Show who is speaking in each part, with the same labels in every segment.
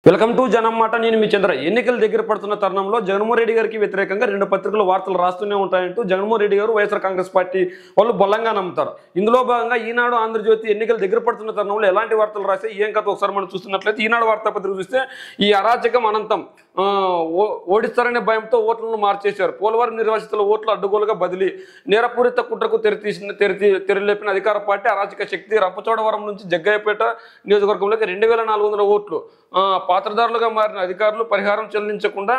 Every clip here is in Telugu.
Speaker 1: వెల్కమ్ టు జనం మాట. నేను మీ చంద్ర. ఎన్నికలు దగ్గర పడుతున్న తరుణంలో జగన్మోహన్ రెడ్డి గారికి వ్యతిరేకంగా రెండు పత్రికలు వార్తలు రాస్తూనే ఉంటాయంటూ జగన్మోహన్ రెడ్డి గారు వైఎస్ఆర్ కాంగ్రెస్ పార్టీ వాళ్ళు బలంగా నమ్ముతారు. ఇందులో భాగంగా ఈనాడు ఆంధ్రజ్యోతి ఎన్నికలు దగ్గర పడుతున్న తరుణంలో ఎలాంటి వార్తలు రాస్తే ఏం కథ ఒకసారి మనం చూస్తున్నట్లయితే ఈనాడు వార్తాపత్రిక చూస్తే ఈ అరాచకం అనంతం ఓడిస్తారనే భయంతో ఓట్లను మార్చేశారు. పోలవరం నిర్వాసితుల ఓట్లు అడ్డుగోలుగా బదిలీ, నేరపూరిత కుట్రకు తెరలేపిన అధికార పార్టీ అరాచక శక్తి. రంపచోడవరం నుంచి జగ్గయ్యపేట నియోజకవర్గంలోకి 2400 ఓట్లు. పాత్రదారులుగా మారిన అధికారులు పరిహారం చెల్లించకుండా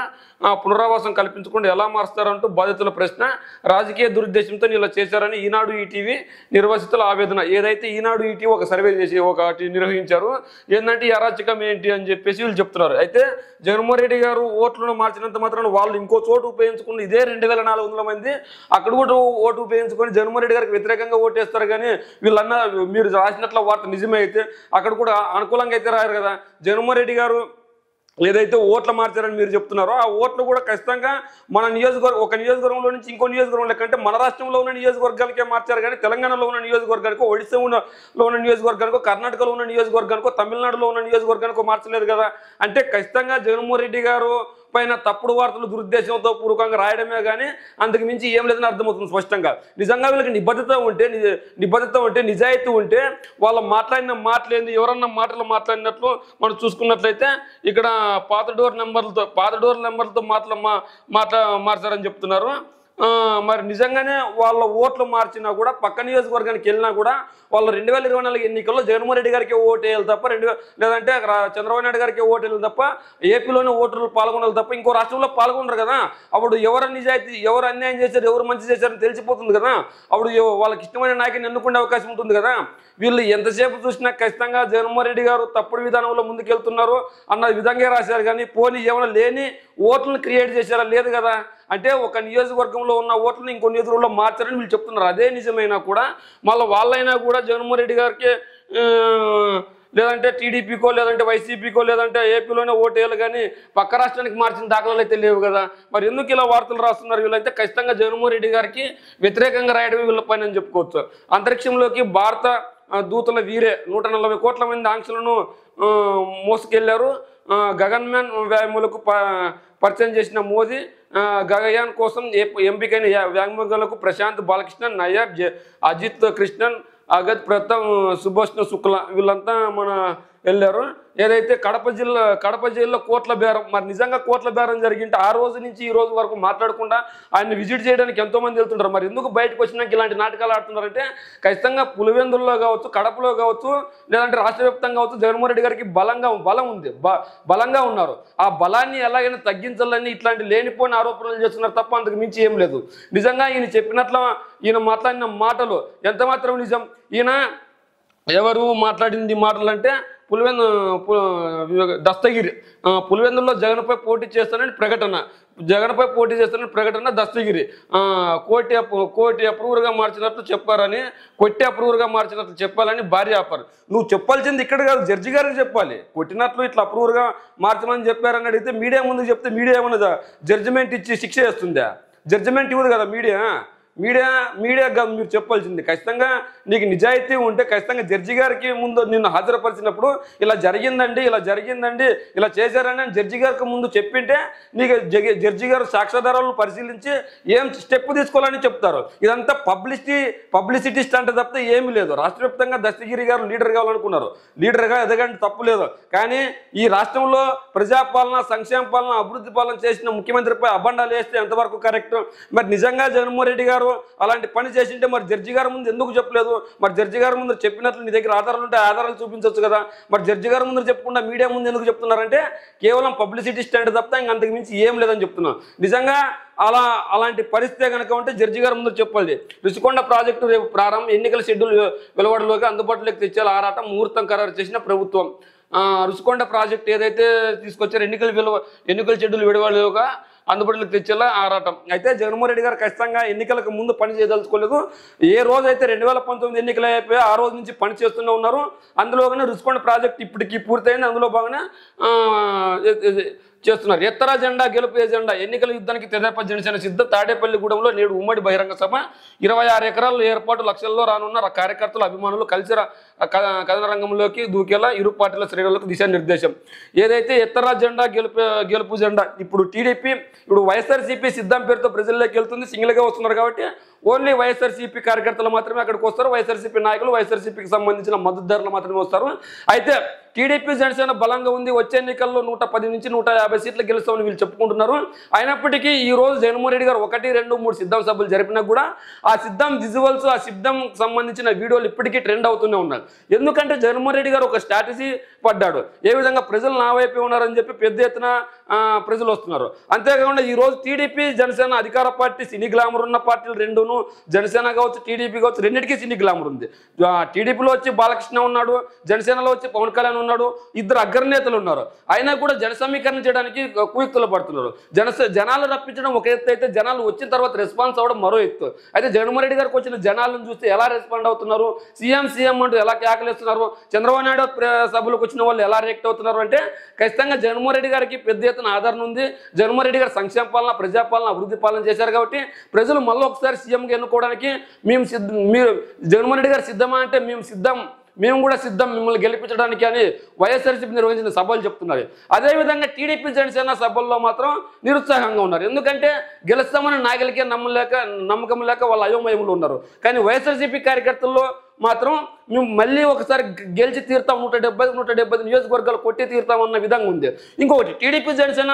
Speaker 1: పునరావాసం కల్పించకుండా ఎలా మారుస్తారంటూ బాధితుల ప్రశ్న. రాజకీయ దురుద్దేశంతో ఇలా చేశారని ఈనాడు ఈటీవీ నిర్వాసితుల ఆవేదన. ఏదైతే ఈనాడు ఈటీవీ ఒక సర్వే చేసి ఒకటి నిర్వహించారు, ఏంటంటే ఈ అరాచకం ఏంటి అని చెప్పేసి వీళ్ళు చెప్తున్నారు. అయితే జగన్మోహన్ రెడ్డి గారు ఓట్లను మార్చినంత మాత్రాన వాళ్ళు ఇంకో చోటు ఉపయోగించుకుని ఇదే 2400 మంది అక్కడ కూడా ఓటు ఉపయోగించుకొని జగన్మోహన్ రెడ్డి గారికి వ్యతిరేకంగా ఓటేస్తారు. కానీ వీళ్ళన్న మీరు రాసినట్ల వార్త నిజమే అయితే అక్కడ కూడా అనుకూలంగా అయితే రాయారు కదా. జగన్మోహన్ రెడ్డి గారు ఏదైతే ఓట్లు మార్చారని మీరు చెప్తున్నారో ఆ ఓట్లు కూడా ఖచ్చితంగా మన ఒక నియోజకవర్గంలో నుంచి ఇంకో నియోజకవర్గం లెక్కంటే మన రాష్ట్రంలో ఉన్న నియోజకవర్గాలకే మార్చారు. కానీ తెలంగాణలో ఉన్న నియోజకవర్గానికో, ఒడిశా లో ఉన్న నియోజకవర్గానికో, కర్ణాటకలో ఉన్న నియోజకవర్గానికో, తమిళనాడులో ఉన్న నియోజకవర్గానికో మార్చలేదు కదా. అంటే ఖచ్చితంగా జగన్మోహన్ రెడ్డి గారు పైన తప్పుడు వార్తలు దురుద్దేశంతో పూర్వకంగా రాయడమే కానీ అంతకు మించి ఏం లేదని అర్థమవుతుంది స్పష్టంగా. నిజంగా వీళ్ళకి నిబద్ధత ఉంటే నిజాయితీ ఉంటే వాళ్ళ మాట్లాడిన మాటలేంది, ఎవరన్నా మాటలు మాట్లాడినట్లు మనం చూసుకున్నట్లయితే ఇక్కడ పాత డోర్ నెంబర్లతో మార్చారని చెప్తున్నారు. మరి నిజంగానే వాళ్ళ ఓట్లు మార్చినా కూడా పక్క నియోజకవర్గానికి వెళ్ళినా కూడా వాళ్ళు 2024 ఎన్నికల్లో జగన్మోహన్ రెడ్డి గారికి ఓటు వేయాలి తప్ప లేదంటే చంద్రబాబు నాయుడు గారికి ఓటు వేయాలి తప్ప ఏపీలోనే ఓటర్లు పాల్గొనాలి తప్ప ఇంకో రాష్ట్రంలో పాల్గొనరు కదా. అప్పుడు ఎవరు నిజాయితీ, ఎవరు అన్యాయం చేశారు, ఎవరు మంచి చేశారని తెలిసిపోతుంది కదా. అప్పుడు వాళ్ళకి ఇష్టమైన నాయకుని ఎన్నుకునే అవకాశం ఉంటుంది కదా. వీళ్ళు ఎంతసేపు చూసినా ఖచ్చితంగా జగన్మోహన్ రెడ్డి గారు తప్పుడు విధానంలో ముందుకెళ్తున్నారు అన్న విధంగా రాశారు. కానీ పోనీ ఏమైనా లేని ఓట్లను క్రియేట్ చేశారా? లేదు కదా. అంటే ఒక నియోజకవర్గంలో ఉన్న ఓట్లను ఇంకో నియోజకవర్గంలో మార్చారని వీళ్ళు చెప్తున్నారు. అదే నిజమైనా కూడా మళ్ళీ వాళ్ళైనా కూడా జగన్మోహన్ రెడ్డి గారికి లేదంటే టీడీపీకో, లేదంటే వైసీపీకో, లేదంటే ఏపీలోనే ఓటేయాలి కానీ పక్క రాష్ట్రానికి మార్చిన దాఖలాలు అయితే లేవు కదా. మరి ఎందుకు ఇలా వార్తలు రాస్తున్నారు వీళ్ళైతే? ఖచ్చితంగా జగన్మోహన్ రెడ్డి గారికి వ్యతిరేకంగా రాయడమే వీళ్ళ పైన అని చెప్పుకోవచ్చు. అంతరిక్షంలోకి భారత దూతల వీరే 140 కోట్ల మంది ఆంక్షలను మోసుకెళ్లారు. గగన్మ్యాన్ వ్యాయాములకు పరిచయం చేసిన మోదీ గగయాన్ కోసం ఎంపికైన వ్యాయామకులకు ప్రశాంత్ బాలకృష్ణ, నయ్యర్, అజిత్ కృష్ణన్, అగత్ ప్రతాప్, సుభాష్ణ శుక్ల వీళ్ళంతా వెళ్ళారు. ఏదైతే కడప జైల్లో కోట్ల బేరం, మరి నిజంగా కోట్ల బేరం జరిగింటే ఆ రోజు నుంచి ఈ రోజు వరకు మాట్లాడకుండా ఆయన విజిట్ చేయడానికి ఎంతోమంది వెళ్తుంటారు. మరి ఎందుకు బయటకు వచ్చినాక ఇలాంటి నాటకాలు ఆడుతున్నారంటే ఖచ్చితంగా పులివెందుల్లో కావచ్చు, కడపలో కావచ్చు, లేదంటే రాష్ట్ర వ్యాప్తంగా కావచ్చు జగన్మోహన్ రెడ్డి గారికి బలం ఉంది, బలంగా ఉన్నారు. ఆ బలాన్ని ఎలాగైనా తగ్గించాలని ఇట్లాంటి లేనిపోయిన ఆరోపణలు చేస్తున్నారు తప్ప అంతకు మించి ఏం లేదు. నిజంగా ఈయన మాట్లాడిన మాటలు ఎంత మాత్రం నిజం? ఈయన ఎవరు మాట్లాడింది మాటలు అంటే దస్తగిరి పులివెందుల్లో జగన్పై పోటీ చేస్తానని ప్రకటన దస్తగిరి కోటి అప్రూవర్గా మార్చినట్లు చెప్పారని, కొట్టి అప్రూవర్గా మార్చినట్లు చెప్పాలని భార్య ఆపారు. నువ్వు చెప్పాల్సింది ఇక్కడ కాదు, జడ్జి గారికి చెప్పాలి. కొట్టినట్లు ఇట్లా అప్రూవర్గా మార్చమని చెప్పారని అడిగితే మీడియా ముందు చెప్తే మీడియా ఏమన్నా జడ్జిమెంట్ ఇచ్చి శిక్ష వేస్తుందా? జడ్జిమెంట్ ఇవ్వదు కదా మీడియా కాదు మీరు చెప్పాల్సింది. ఖచ్చితంగా నీకు నిజాయితీ ఉంటే ఖచ్చితంగా జడ్జి గారికి ముందు నిన్ను హాజరుపరిచినప్పుడు ఇలా జరిగిందండి ఇలా చేశారని జడ్జి గారికి ముందు చెప్పింటే నీకు జడ్జి గారు సాక్ష్యాధారాలను పరిశీలించి ఏం స్టెప్ తీసుకోవాలని చెప్తారు. ఇదంతా పబ్లిసిటీ స్టంట్ తప్పితే ఏమీ లేదు. రాష్ట్ర వ్యాప్తంగా దస్తగిరి గారు లీడర్ కావాలనుకున్నారు, లీడర్గా ఎదగండి తప్పు లేదు. కానీ ఈ రాష్ట్రంలో ప్రజాపాలన, సంక్షేమ పాలన, అభివృద్ధి పాలన చేసిన ముఖ్యమంత్రిపై అబండాలు వేస్తే ఎంతవరకు కరెక్ట్? మరి నిజంగా జగన్మోహన్ రెడ్డి గారు అలాంటి పని చేసింటే మరి జడ్జి గారి ముందు ఎందుకు చెప్పలేదు? మరి జడ్జి గారి ముందు చెప్పినట్లు నీ దగ్గర ఆధారాలు ఉంటే ఆధారాలు చూపించవచ్చు కదా. మరి జడ్జి గారి ముందు చెప్పకుండా మీడియా ముందు ఎందుకు చెప్తున్నారంటే కేవలం పబ్లిసిటీ స్టాండ్ తప్ప ఇంక అంతకు మించి ఏం లేదని చెప్తున్నాను. నిజంగా అలాంటి పరిస్థితి కనుక ఉంటే జడ్జి గారి ముందు చెప్పాలి. రుషికొండ ప్రాజెక్టు రేపు ప్రారంభం, ఎన్నికల షెడ్యూల్ వెలువడలోకి అందుబాటులోకి తెచ్చేలా ఆరాటం, ముహూర్తం ఖరారు చేసిన ప్రభుత్వం. రుషికొండ ప్రాజెక్టు ఏదైతే తీసుకొచ్చారో ఎన్నికల షెడ్యూల్ వెలువడలోగా అందుబాటులోకి తెచ్చేలా ఆరాటం. అయితే జగన్మోహన్ రెడ్డి గారు ఖచ్చితంగా ఎన్నికలకు ముందు పని చేయదలుచుకోలేదు. ఏ రోజైతే 2019 ఎన్నికలు అయిపోయా ఆ రోజు నుంచి పని చేస్తూనే ఉన్నారు. అందులోగానే రుషికొండ ప్రాజెక్ట్ ఇప్పటికీ పూర్తయింది. అందులో భాగంగా చేస్తున్నారు. ఎత్తర జెండా గెలుపు ఎజెండా ఎన్నికల యుద్ధానికి తెదేపా జనసేన సిద్ధం. తాడేపల్లిగూడెంలో నేడు ఉమ్మడి బహిరంగ సభ. 26 ఎకరాల ఏర్పాటు లక్షల్లో రానున్న కార్యకర్తలు అభిమానులు కలిసి కథన రంగంలోకి దూకేలా ఇరు పార్టీల శ్రేణులకు దిశానిర్దేశం. ఏదైతే ఎత్తర జెండా గెలుపు జెండా ఇప్పుడు టీడీపీ ఇప్పుడు వైఎస్ఆర్సీపీ సిద్ధం పేరుతో ప్రజల్లోకి వెళ్తుంది. సింగిల్గా వస్తున్నారు కాబట్టి ఓన్లీ వైఎస్ఆర్సీపీ కార్యకర్తలు మాత్రమే అక్కడికి వస్తారు. వైఎస్ఆర్సీపీ నాయకులు వైఎస్ఆర్సీపీకి సంబంధించిన మద్దతుదారులు మాత్రమే వస్తారు. అయితే టీడీపీ జనసేన బలంగా ఉంది. వచ్చే ఎన్నికల్లో 110 నుంచి 150 సీట్లు గెలుస్తామని వీళ్ళు చెప్పుకుంటున్నారు. అయినప్పటికీ ఈ రోజు జగన్మోహన్ రెడ్డి గారు 1, 2, 3 సిద్ధం సభలు జరిపినా కూడా ఆ సిద్ధం విజువల్స్ ఆ సిద్ధం సంబంధించిన వీడియోలు ఇప్పటికీ ట్రెండ్ అవుతూనే ఉన్నాయి. ఎందుకంటే జగన్మోహన్ రెడ్డి గారు ఒక స్ట్రాటజీ పడ్డాడు. ఏ విధంగా ప్రజలు నా వైపే ఉన్నారని చెప్పి పెద్ద ఎత్తున ప్రజలు వస్తున్నారు. అంతేకాకుండా ఈ రోజు టీడీపీ జనసేన అధికార పార్టీ సినీ గ్లామర్ ఉన్న పార్టీలు రెండును, జనసేన కావచ్చు టీడీపీ కావచ్చు, రెండింటికి సినీ గ్లామర్ ఉంది. టీడీపీలో వచ్చి బాలకృష్ణ ఉన్నాడు, జనసేనలో వచ్చి పవన్ కళ్యాణ్ ఉన్నాడు, ఇద్దరు అగ్రనేతలు ఉన్నారు. అయినా కూడా జన సమీకరణ చేయడానికి కుయుక్తులు పడుతున్నారు. జనాలు రప్పించడం ఒక ఎత్తు అయితే జనాలు వచ్చిన తర్వాత రెస్పాన్స్ అవ్వడం మరో ఎత్తు. అయితే జగన్మోహన్ రెడ్డి గారికి వచ్చిన జనాలను చూస్తే ఎలా రెస్పాండ్ అవుతున్నారు, సీఎం అంటూ ఎలా కేకలేస్తున్నారు, చంద్రబాబు నాయుడు సభలకు వచ్చిన వాళ్ళు ఎలా రియాక్ట్ అవుతున్నారు అంటే ఖచ్చితంగా జగన్మోహన్ రెడ్డి గారికి పెద్ద ఎత్తున ఆదరణ ఉంది. జగన్మోహన్ రెడ్డి గారు సంక్షేమ పాలన, ప్రజాపాలన, అభివృద్ధి పాలన చేశారు కాబట్టి ప్రజలు మళ్ళీ ఒకసారి సీఎంగా ఎన్నుకోవడానికి మీరు జగన్మోహన్ రెడ్డి గారు సిద్ధమా అంటే మేము కూడా సిద్ధం మిమ్మల్ని గెలిపించడానికి అని వైఎస్ఆర్సీపీ నిర్వహించిన సభలు చెప్తున్నారు. అదేవిధంగా టీడీపీ జనసేన సభల్లో మాత్రం నిరుత్సాహంగా ఉన్నారు. ఎందుకంటే గెలుస్తామని నాయకులకే నమ్మకం లేక వాళ్ళ అయోమయంలో ఉన్నారు. కానీ వైఎస్ఆర్సీపీ కార్యకర్తల్లో మాత్రం మేము మళ్ళీ ఒకసారి గెలిచి తీరుతాం, 170 నియోజకవర్గాలు కొట్టి తీరుతామన్న విధంగా ఉంది. ఇంకొకటి టీడీపీ జనసేన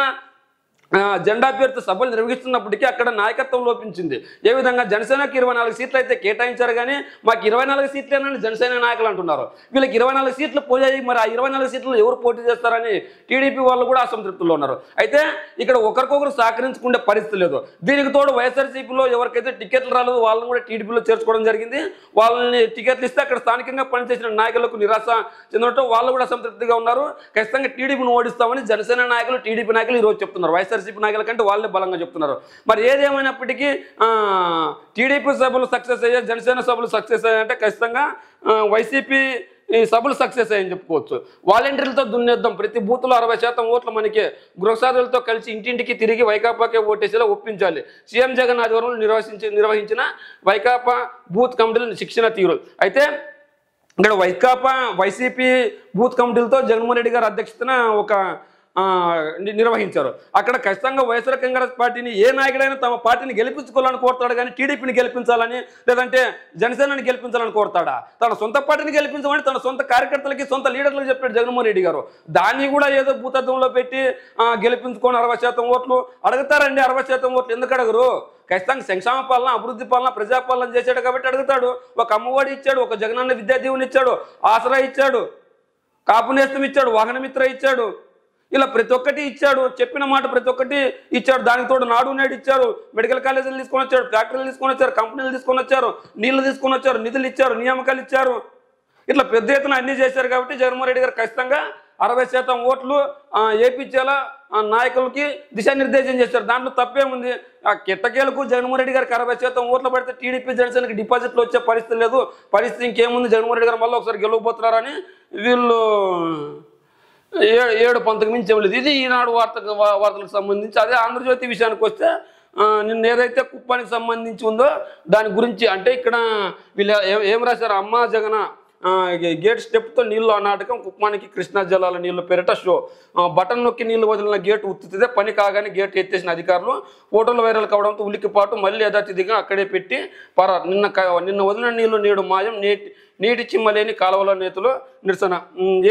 Speaker 1: జెండా పేరుతో సభలు నిర్వహిస్తున్నప్పటికీ అక్కడ నాయకత్వం లోపించింది. ఏ విధంగా జనసేనకు 24 సీట్లు అయితే కేటాయించారు, కానీ మాకు 24 సీట్లేనని జనసేన నాయకులు అంటున్నారు. వీళ్ళకి 24 సీట్లు పోయాయి, మరి ఆ 24 సీట్లు ఎవరు పోటీ చేస్తారని టీడీపీ వాళ్ళు కూడా అసంతృప్తిలో ఉన్నారు. అయితే ఇక్కడ ఒకరికొకరు సహకరించుకునే పరిస్థితి లేదు. దీనికి తోడు వైఎస్ఆర్సీపీలో ఎవరికైతే టికెట్లు రాలేదు వాళ్ళని కూడా టీడీపీలో చేర్చుకోవడం జరిగింది. వాళ్ళని టికెట్లు ఇస్తే అక్కడ స్థానికంగా పనిచేసిన నాయకులకు నిరాశ చెందడంతో వాళ్ళు కూడా అసంతృప్తిగా ఉన్నారు. ఖచ్చితంగా టీడీపీని ఓడిస్తామని జనసేన నాయకులు, టీడీపీ నాయకులు ఈరోజు చెప్తున్నారు. వైఎస్ఆర్సీపీ నాయకుల కంటే వాళ్ళే బలంగా చెప్తున్నారు. మరి ఏదేమైనప్పటికీ టీడీపీ సభలు సక్సెస్ అయ్యాయి, జనసేన సభలు సక్సెస్ అయ్యాయంటే ఖచ్చితంగా వైసీపీ ఈ సభలు సక్సెస్ అయ్యని చెప్పుకోవచ్చు. వాలంటీర్లతో దున్నేద్దాం, ప్రతి బూత్లో 60% ఓట్లు మనకి గృహసాదులతో కలిసి ఇంటింటికి తిరిగి వైకాపాకే ఓటేసేలా ఒప్పించాలి. సీఎం జగన్ ఆధ్వర్యంలో నిర్వహించిన వైకాపా బూత్ కమిటీల శిక్షణ తీరు. అయితే ఇక్కడ వైసీపీ బూత్ కమిటీలతో జగన్మోహన్ రెడ్డి గారి అధ్యక్షతన ఒక నిర్వహించారు. అక్కడ ఖచ్చితంగా వైఎస్ఆర్ కాంగ్రెస్ పార్టీని ఏ నాయకుడైనా తమ పార్టీని గెలిపించుకోవాలని కోరుతాడు, కానీ టీడీపీని గెలిపించాలని లేదంటే జనసేనని గెలిపించాలని కోరుతాడా? తన సొంత పార్టీని గెలిపించమని తన సొంత కార్యకర్తలకి, సొంత లీడర్లకు చెప్పాడు జగన్మోహన్ రెడ్డి గారు. దాన్ని కూడా ఏదో భూతత్వంలో పెట్టి గెలిపించుకొని 60% ఓట్లు అడుగుతారండి. 60% ఓట్లు ఎందుకు అడగరు? ఖచ్చితంగా సంక్షేమ పాలన, అభివృద్ధి పాలన, ప్రజాపాలన చేశాడు కాబట్టి అడుగుతాడు. ఒక అమ్మఒడి ఇచ్చాడు, ఒక జగనన్న విద్యా దీవెన ఇచ్చాడు, ఆసరా ఇచ్చాడు, కాపు నేస్తం ఇచ్చాడు, వాహనమిత్ర ఇచ్చాడు, ఇలా ప్రతి ఒక్కటి ఇచ్చాడు. చెప్పిన మాట ప్రతి ఒక్కటి ఇచ్చాడు. దానికి తోడు నాడు నేడు ఇచ్చారు, మెడికల్ కాలేజీలు తీసుకొని వచ్చారు, ఫ్యాక్టరీలు తీసుకొని వచ్చారు, కంపెనీలు తీసుకొని వచ్చారు, నీళ్లు తీసుకొని వచ్చారు, నిధులు ఇచ్చారు, నియామకాలు ఇచ్చారు. ఇట్లా పెద్ద ఎత్తున అన్ని చేశారు కాబట్టి జగన్మోహన్ రెడ్డి గారు ఖచ్చితంగా 60% ఓట్లు ఏపీచేలా నాయకులకి దిశానిర్దేశం చేశారు. దాంట్లో తప్పేముంది? ఆ కిట్టకేలకు జగన్మోహన్ రెడ్డి గారికి 60% ఓట్లు పడితే టీడీపీ జనసేనకి డిపాజిట్లు వచ్చే పరిస్థితి లేదు. పరిస్థితి ఇంకేముంది? జగన్మోహన్ రెడ్డి గారు మళ్ళీ ఒకసారి గెలవబోతున్నారని వీళ్ళు ఏడు పంతకు మించి లేదు. ఇది ఈనాడు వార్తలకు సంబంధించి. అదే ఆంధ్రజ్యోతి విషయానికి వస్తే నిన్న ఏదైతే కుప్పానికి సంబంధించి ఉందో దాని గురించి అంటే ఇక్కడ వీళ్ళు ఏం రాశారు, అమ్మా జగన గేట్ స్టెప్తో నీళ్లు ఆ నాటకం, కుప్పానికి కృష్ణా జలాల నీళ్లు పేరిట షో, బటన్ నొక్కి నీళ్లు వదిలిన గేటు ఉత్తితే పని కాగానే గేటు ఎత్తేసిన అధికారులు, ఫోటోలు వైరల్ కావడంతో ఉలిక్కిపాటు, మళ్ళీ యథాతిథిగా అక్కడే పెట్టి పరారు. నిన్న వదిలిన నీళ్లు నేడు మాయం, నీటి చిమ్మలేని కాలువల నేతలు నిరసన.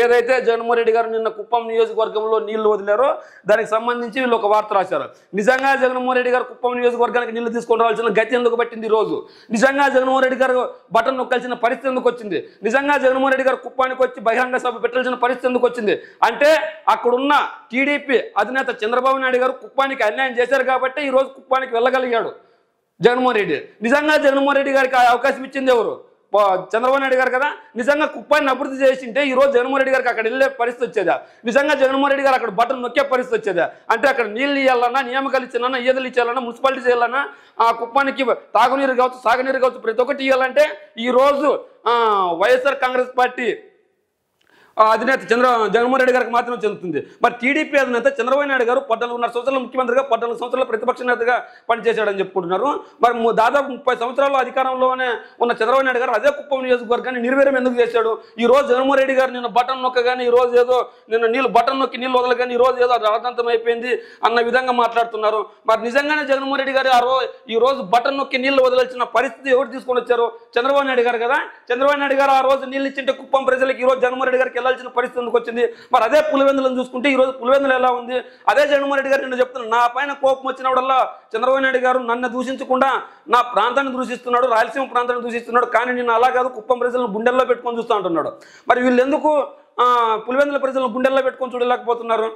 Speaker 1: ఏదైతే జగన్మోహన్ రెడ్డి గారు నిన్న కుప్పం నియోజకవర్గంలో నీళ్లు వదిలారో దానికి సంబంధించి వీళ్ళు ఒక వార్త రాశారు. నిజంగా జగన్మోహన్ రెడ్డి గారు కుప్పం నియోజకవర్గానికి నీళ్లు తీసుకొని రావాల్సిన గతి ఎందుకు పట్టింది ఈరోజు? నిజంగా జగన్మోహన్ రెడ్డి గారు బటన్ నొక్కాల్సిన పరిస్థితి ఎందుకు వచ్చింది? నిజంగా జగన్మోహన్ రెడ్డి గారు కుప్పానికి వచ్చి బహిరంగ సభ పెట్టాల్సిన పరిస్థితి ఎందుకు వచ్చింది? అంటే అక్కడున్న టీడీపీ అధినేత చంద్రబాబు నాయుడు గారు కుప్పానికి అన్యాయం చేశారు కాబట్టి ఈరోజు కుప్పానికి వెళ్ళగలిగాడు జగన్మోహన్ రెడ్డి. నిజంగా జగన్మోహన్ రెడ్డి గారికి అవకాశం ఇచ్చింది ఎవరు? చంద్రబాబు నాయుడు గారు కదా. నిజంగా కుప్పాన్ని అభివృద్ధి చేసింటే ఈరోజు జగన్మోహన్ రెడ్డి గారికి అక్కడ వెళ్ళే పరిస్థితి వచ్చేదా? నిజంగా జగన్మోహన్ రెడ్డి గారు అక్కడ బటన్ నొక్కే పరిస్థితి వచ్చేదా? అంటే అక్కడ నీళ్ళు ఇవ్వాలన్నా, నియామకాలు ఇచ్చాలన్నా, ఈదలు ఇచ్చాలన్నా, మున్సిపాలిటీ చేయాలన్నా, ఆ కుప్పానికి తాగునీరు కావచ్చు, సాగునీరు కావచ్చు, ప్రతి ఒక్కటి ఇవ్వాలంటే ఈరోజు వైఎస్ఆర్ కాంగ్రెస్ పార్టీ అధినేత జగన్మోహన్ రెడ్డి గారికి మాత్రమే చెందుతుంది. మరి టీడీపీ అధినేత చంద్రబాబు నాయుడు గారు 14.5 సంవత్సరాల ముఖ్యమంత్రిగా 14 సంవత్సరాల ప్రతిపక్ష నేతగా పనిచేశాడని చెప్పుకుంటున్నారు. మరి దాదాపు 30 సంవత్సరాలు అధికారంలోనే ఉన్న చంద్రబాబు నాయుడు గారు అదే కుప్పం నియోజకవర్గాన్ని నిర్వీర్యం ఎందుకు చేశాడు? ఈ రోజు జగన్మోహన్ రెడ్డి గారు నిన్న బటన్ నొక్కగానే ఈ రోజు ఏదో నిన్న బటన్ నొక్కి నీళ్ళు వదలగానే ఈ రోజు ఏదో రాజంతం అయిపోయింది అన్న విధంగా మాట్లాడుతున్నారు. మరి నిజంగానే జగన్మోహన్ రెడ్డి గారు ఈ రోజు బటన్ నొక్కి నీళ్లు వదలాల్సిన పరిస్థితి ఎవరు తీసుకొని వచ్చారు? చంద్రబాబు నాయుడు గారు కదా. చంద్రబాబు నాయుడు గారు ఆ రోజు నీళ్ళు ఇచ్చింటే కుప్పం ప్రజలకు ఈ రోజు జగన్మోహన్ రెడ్డి గారికి వెళ్ళాల్సిన పరిస్థితి ఎందుకు వచ్చింది? మరి అదే పులివెందులను చూసుకుంటే ఈ రోజు పులివెందులు ఎలా ఉంది? అదే జగన్మోహన్ రెడ్డి గారు నిన్ను చెప్తున్నారు, నా పైన కోపం వచ్చినప్పుడల్లా చంద్రబాబు నాయుడు గారు నన్ను దూషించకుండా నా ప్రాంతాన్ని దూషిస్తున్నాడు, రాయలసీమ ప్రాంతాన్ని దూషిస్తున్నాడు, కానీ నిన్ను అలా కాదు కుప్పం ప్రజలను గుండెల్లో పెట్టుకొని చూస్తూ అంటున్నాడు. మరి వీళ్ళు ఎందుకు పులివెందుల ప్రజలను గుండెల్లో పెట్టుకొని చూడలేకపోతున్నారు?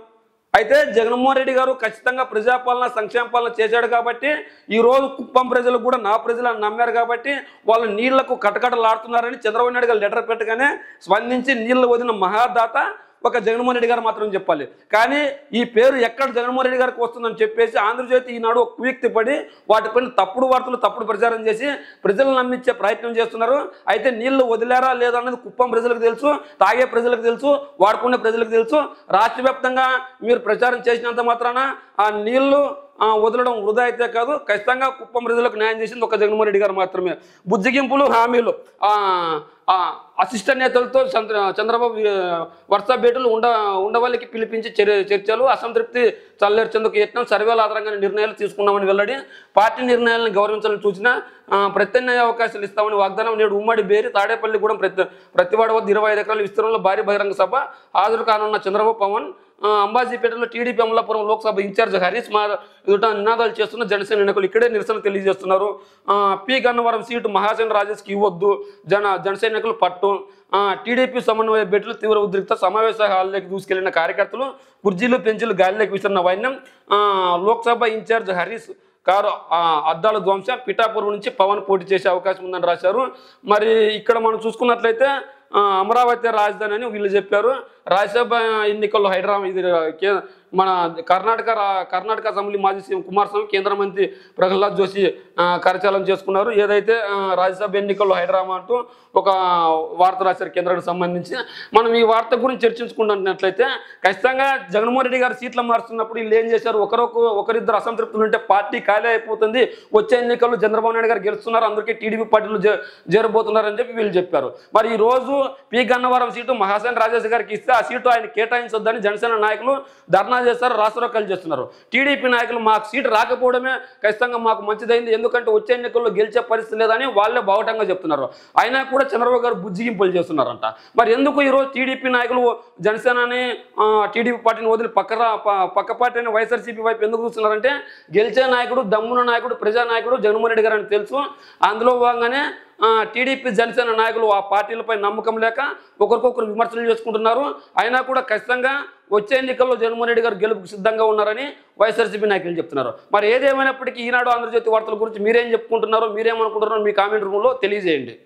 Speaker 1: అయితే జగన్మోహన్ రెడ్డి గారు ఖచ్చితంగా ప్రజాపాలన సంక్షేమ పాలన చేశాడు కాబట్టి ఈ రోజు కుప్పం ప్రజలు కూడా నా ప్రజలు అని నమ్మారు కాబట్టి వాళ్ళు నీళ్లకు కటకటలాడుతున్నారని చంద్రబాబు నాయుడు గారు లెటర్ పెట్టగానే స్పందించి నీళ్లు వదిలిన మహాదాత ఒక జగన్మోహన్ రెడ్డి గారు మాత్రం చెప్పాలి. కానీ ఈ పేరు ఎక్కడ జగన్మోహన్ రెడ్డి గారికి వస్తుందని చెప్పేసి ఆంధ్రజ్యోతి ఈనాడు ఒక కుయుక్తి పడి వాటిపైన తప్పుడు వార్తలు తప్పుడు ప్రచారం చేసి ప్రజలను నమ్మించే ప్రయత్నం చేస్తున్నారు. అయితే నీళ్లు వదిలేరా లేదా అనేది కుప్పం ప్రజలకు తెలుసు, తాగే ప్రజలకు తెలుసు, వాడుకునే ప్రజలకు తెలుసు. రాష్ట్ర వ్యాప్తంగా మీరు ప్రచారం చేసినంత మాత్రాన ఆ నీళ్లు వదలడం వృధా అయితే కాదు, ఖచ్చితంగా కుప్పం ప్రజలకు న్యాయం చేసింది ఒక జగన్మోహన్ రెడ్డి గారు మాత్రమే. బుజ్జిగింపులు హామీలు అసిస్టెంట్ నేతలతో చంద్రబాబు వరుస భేటీలు ఉండవల్లికి పిలిపించి చర్చలు, అసంతృప్తి చల్లేర్చేందుకు యత్నం, సర్వేల ఆధారంగా నిర్ణయాలు తీసుకున్నామని వెల్లడి. పార్టీ నిర్ణయాలను గౌరవించాలని సూచన, ప్రత్యామ్నాయ అవకాశాలు ఇస్తామని వాగ్దానం. నేడు ఉమ్మడి బేరి తాడేపల్లిగూడెం ప్రతివాడ వద్ద 25 ఎకరాల విస్తీర్ణంలో భారీ బహిరంగ సభ హాజరు కానున్న చంద్రబాబు పవన్. అంబాజీపేటలో టీడీపీ అమలాపురం లోక్సభ ఇన్ఛార్జ్ హరీష్ ఎదుట నినాదాలు చేస్తున్న జనసేన ఎన్నికలు ఇక్కడే నిరసన తెలియజేస్తున్నారు. పి గన్నవరం సీటు మహాసేన రాజేష్కి ఇవ్వద్దు, జనసేన ఎన్నికలు పట్టు. టీడీపీ సమన్వయ భేటీలు తీవ్ర ఉద్రిక్త, సమావేశ హాల్లోకి దూసుకెళ్లిన కార్యకర్తలు, కుర్జీలు పెంచులు గాలిలోకి విసిరిన వైన్యం. లోక్సభ ఇన్ఛార్జ్ హరీష్ కారు అద్దాల ధ్వంసం, పిఠాపురం నుంచి పవన్ పోటీ చేసే అవకాశం ఉందని రాశారు. మరి ఇక్కడ మనం చూసుకున్నట్లయితే అమరావతి రాజధాని అని వీళ్ళు చెప్పారు. రాజ్యసభ ఎన్నికల్లో ఇది మన కర్ణాటక అసెంబ్లీ మాజీ సీఎం కుమారస్వామి, కేంద్ర మంత్రి ప్రహ్లాద్ జోషి కరచాలనం చేసుకున్నారు. ఏదైతే రాజ్యసభ ఎన్నికల్లో హైదరాబాద్ అంటూ ఒక వార్త రాశారు కేంద్రానికి సంబంధించి. మనం ఈ వార్త గురించి చర్చించుకున్నట్లయితే ఖచ్చితంగా జగన్మోహన్ రెడ్డి గారు సీట్లు మారుస్తున్నప్పుడు వీళ్ళు ఏం చేశారు? ఒకరిద్దరు అసంతృప్తులు ఉంటే పార్టీ ఖాళీ అయిపోతుంది, వచ్చే ఎన్నికల్లో చంద్రబాబు నాయుడు గారు గెలుస్తున్నారు, అందరికీ టీడీపీ పార్టీలు చేరబోతున్నారని చెప్పి వీళ్ళు చెప్పారు. మరి ఈ రోజు పి గన్నవరం సీటు మహాసేన రాజేష్ గారికి ఇస్తే ఆ సీటు ఆయన కేటాయించొద్దని జనసేన నాయకులు ధర్నా చేస్తారు, రాష్ట్రోకలు చేస్తున్నారు. టీడీపీ నాయకులు మాకు సీటు రాకపోవడమే ఖచ్చితంగా మాకు మంచిదైంది, ఎందుకంటే వచ్చే ఎన్నికల్లో గెలిచే పరిస్థితి లేదని వాళ్ళే బావటంగా చెప్తున్నారు. అయినా కూడా చంద్రబాబు గారు బుజ్జిగింపులు చేస్తున్నారంట. మరి ఎందుకు ఈరోజు టీడీపీ నాయకులు జనసేనని టీడీపీ పార్టీని వదిలి పక్క పార్టీ అని వైఎస్ఆర్సీపీ వైపు ఎందుకు చూస్తున్నారంటే గెలిచే నాయకుడు, దమ్మున నాయకుడు, ప్రజానాయకుడు జగన్మోహన్ రెడ్డి గారు అని తెలుసు. అందులో భాగంగానే టీడీపీ జనసేన నాయకులు ఆ పార్టీలపై నమ్మకం లేక ఒకరికొకరు విమర్శలు చేసుకుంటున్నారు. అయినా కూడా ఖచ్చితంగా వచ్చే ఎన్నికల్లో జగన్మోహన్ రెడ్డి గారు గెలుపుకు సిద్ధంగా ఉన్నారని వైఎస్ఆర్సీపీ నాయకులు చెప్తున్నారు. మరి ఏదేమైనప్పటికీ ఈనాడు ఆంధ్రజ్యోతి వార్తల గురించి మీరేం చెప్పుకుంటున్నారో, మీరేమనుకుంటున్నారో మీ కామెంట్ రూమ్లో తెలియజేయండి.